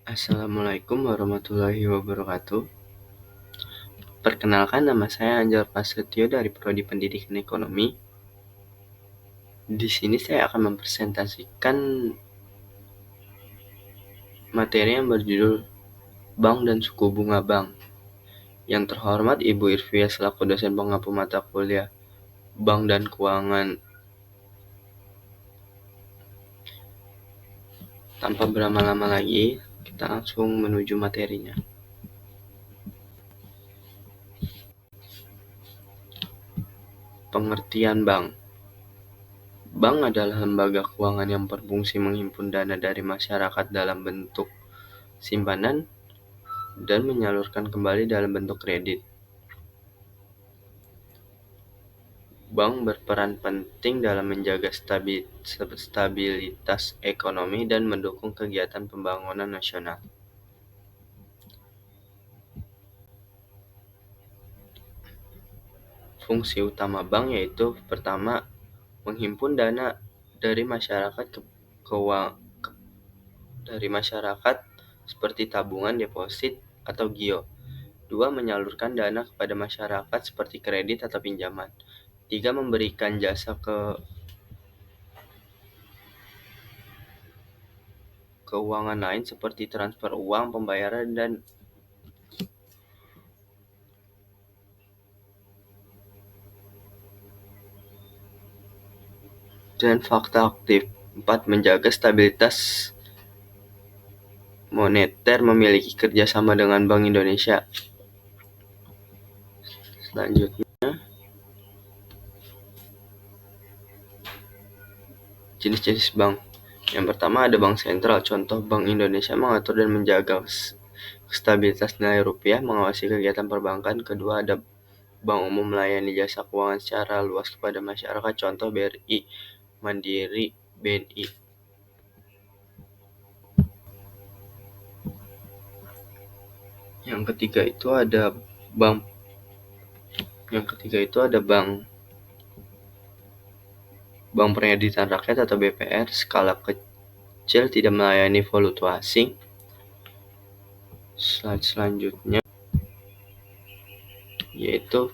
Assalamualaikum warahmatullahi wabarakatuh. Perkenalkan, nama saya Anjar Prasetyo dari Prodi Pendidikan Ekonomi. Di sini saya akan mempresentasikan materi yang berjudul Bank dan Suku Bunga Bank. Yang terhormat Ibu Irvia selaku dosen pengampu mata kuliah Bank dan Keuangan. Tanpa berlama-lama lagi, kita langsung menuju materinya. Pengertian bank. Bank adalah lembaga keuangan yang berfungsi menghimpun dana dari masyarakat dalam bentuk simpanan dan menyalurkan kembali dalam bentuk kredit. Bank berperan penting dalam menjaga stabilitas ekonomi dan mendukung kegiatan pembangunan nasional. Fungsi utama bank yaitu pertama, menghimpun dana dari masyarakat seperti tabungan, deposit, atau GIO. Dua, menyalurkan dana kepada masyarakat seperti kredit atau pinjaman. Tiga, memberikan jasa keuangan lain seperti transfer uang, pembayaran, dan fakta aktif. 4. Menjaga stabilitas moneter, memiliki kerjasama dengan Bank Indonesia. Selanjutnya, jenis-jenis bank. Yang pertama ada bank sentral, contoh Bank Indonesia mengatur dan menjaga stabilitas nilai rupiah, mengawasi kegiatan perbankan. Kedua ada bank umum, melayani jasa keuangan secara luas kepada masyarakat, contoh BRI, Mandiri, BNI. Yang ketiga itu ada Bank Perkreditan Rakyat atau BPR, skala kecil, tidak melayani fluktuasi. Slide selanjutnya yaitu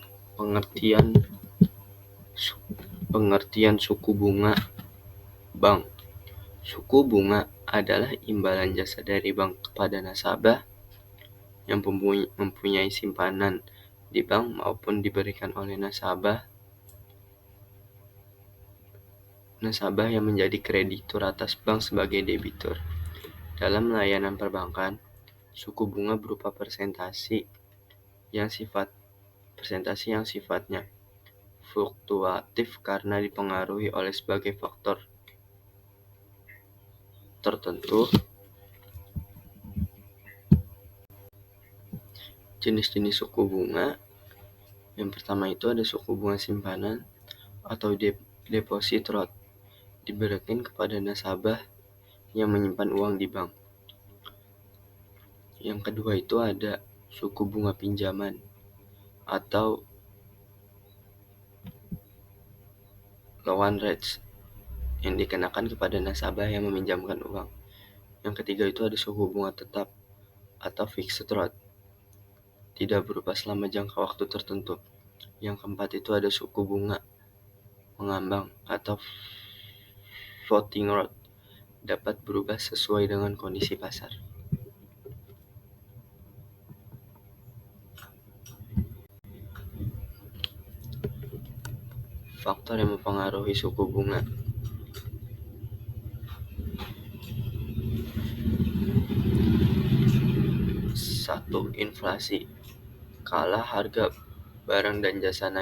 pengertian suku bunga bank. Suku bunga adalah imbalan jasa dari bank kepada nasabah yang mempunyai simpanan di bank maupun diberikan oleh nasabah yang menjadi kreditur atas bank sebagai debitur. Dalam layanan perbankan, suku bunga berupa persentase yang sifatnya fluktuatif karena dipengaruhi oleh sebagai faktor tertentu. Jenis-jenis suku bunga. Yang pertama itu ada suku bunga simpanan atau deposit rate, diberikan kepada nasabah yang menyimpan uang di bank. Yang kedua itu ada suku bunga pinjaman atau loan rates yang dikenakan kepada nasabah yang meminjamkan uang. Yang ketiga itu ada suku bunga tetap atau fixed rate, tidak berubah selama jangka waktu tertentu. Yang keempat itu ada suku bunga mengambang atau floating rate, dapat berubah sesuai dengan kondisi pasar. Faktor yang mempengaruhi suku bunga. Satu, inflasi. Kala harga barang dan jasa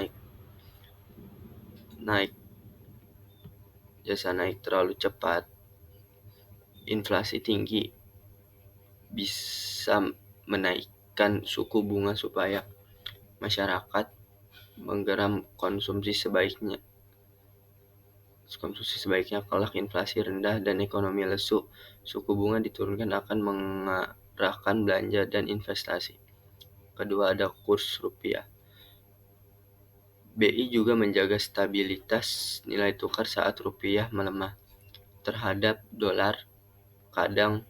naik terlalu cepat, inflasi tinggi, bisa menaikkan suku bunga supaya masyarakat menggeram konsumsi sebaiknya. Kalau inflasi rendah dan ekonomi lesu, suku bunga diturunkan akan mengarahkan belanja dan investasi. Kedua ada kurs rupiah. BI juga menjaga stabilitas nilai tukar saat rupiah melemah terhadap dolar. Kadang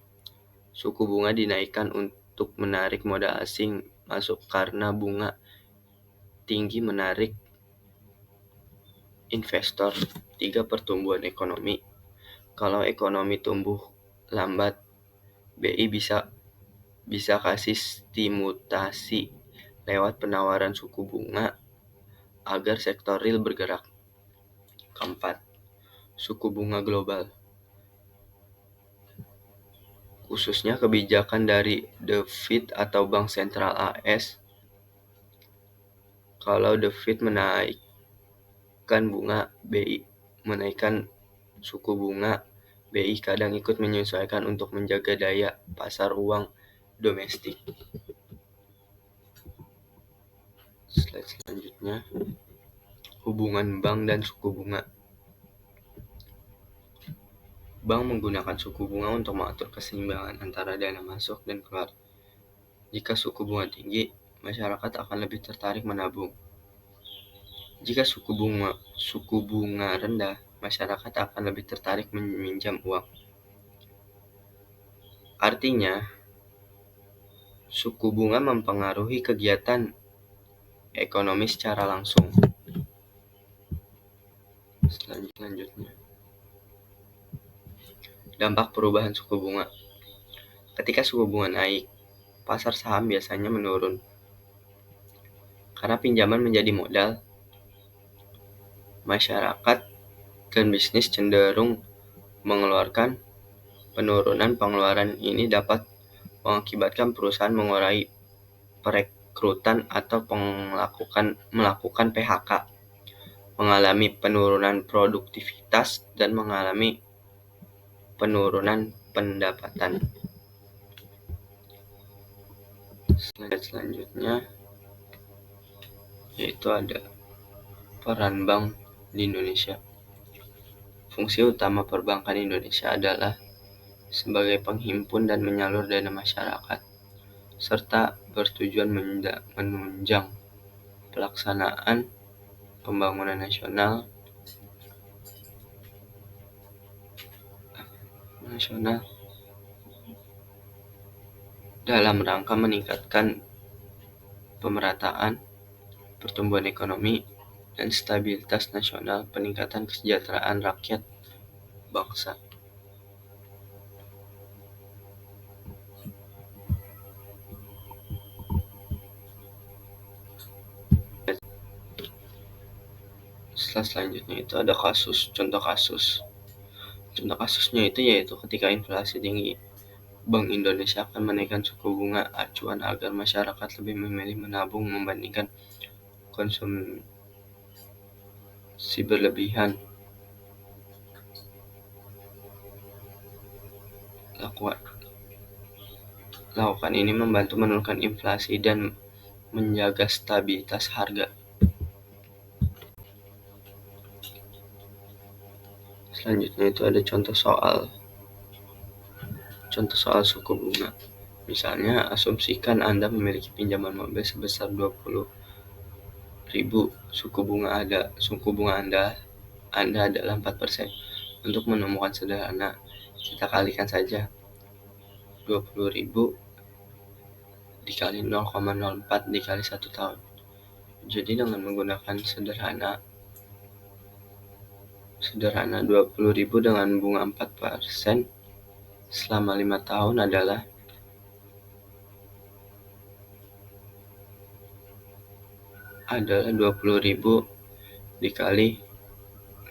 Suku bunga dinaikkan untuk menarik modal asing masuk karena bunga tinggi menarik investor. 3. Pertumbuhan ekonomi. Kalau ekonomi tumbuh lambat, BI bisa kasih stimulasi lewat penawaran suku bunga agar sektor real bergerak. Keempat, suku bunga global. Khususnya kebijakan dari The Fed atau Bank Sentral AS. Kalau The Fed menaikkan bunga, BI menaikkan suku bunga, BI kadang ikut menyesuaikan untuk menjaga daya pasar uang domestik. Slide selanjutnya, hubungan bank dan suku bunga. Bank menggunakan suku bunga untuk mengatur keseimbangan antara dana masuk dan keluar. Jika suku bunga tinggi, masyarakat akan lebih tertarik menabung. Jika suku bunga rendah, masyarakat akan lebih tertarik meminjam uang. Artinya, suku bunga mempengaruhi kegiatan ekonomi secara langsung. Selanjutnya, dampak perubahan suku bunga. Ketika suku bunga naik, pasar saham biasanya menurun. Karena pinjaman menjadi modal, masyarakat dan bisnis cenderung mengeluarkan. Penurunan pengeluaran ini dapat mengakibatkan perusahaan mengurangi perekrutan atau melakukan PHK, mengalami penurunan produktivitas, dan mengalami penurunan pendapatan. Selanjutnya, yaitu ada peran bank di Indonesia. Fungsi utama perbankan Indonesia adalah sebagai penghimpun dan menyalur dana masyarakat, serta bertujuan menunjang pelaksanaan pembangunan nasional dalam rangka meningkatkan pemerataan, pertumbuhan ekonomi, dan stabilitas nasional, peningkatan kesejahteraan rakyat bangsa. Selanjutnya itu ada contoh kasusnya itu yaitu ketika inflasi tinggi, Bank Indonesia akan menaikkan suku bunga acuan agar masyarakat lebih memilih menabung membandingkan konsumsi berlebihan. Lakukan ini membantu menurunkan inflasi dan menjaga stabilitas harga. Selanjutnya itu ada contoh soal suku bunga. Misalnya, asumsikan Anda memiliki pinjaman mobil sebesar 20.000, suku bunga Anda adalah 4%. Untuk menemukan sederhana, kita kalikan saja 20.000 dikali 0,04 dikali 1 tahun. Jadi dengan menggunakan sederhana 20.000 dengan bunga 4% selama 5 tahun adalah adalah 20.000 dikali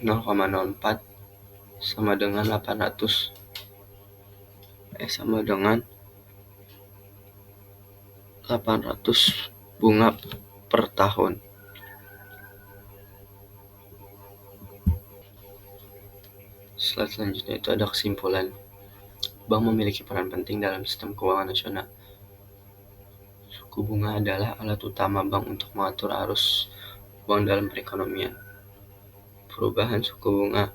0,04 sama dengan 800 bunga per tahun. Slide selanjutnya itu ada kesimpulan. Bank memiliki peran penting dalam sistem keuangan nasional. Suku bunga adalah alat utama bank untuk mengatur arus uang dalam perekonomian. Perubahan suku bunga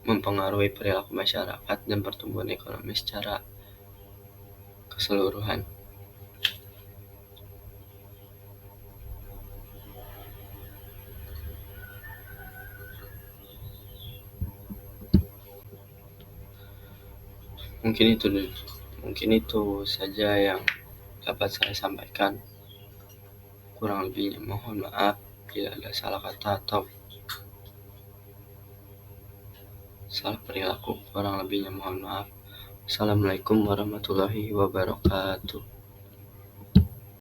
mempengaruhi perilaku masyarakat dan pertumbuhan ekonomi secara keseluruhan. Mungkin itu Mungkin itu saja yang dapat saya sampaikan. Kurang lebihnya mohon maaf bila ada salah kata atau salah perilaku. Kurang lebihnya mohon maaf. Assalamualaikum warahmatullahi wabarakatuh.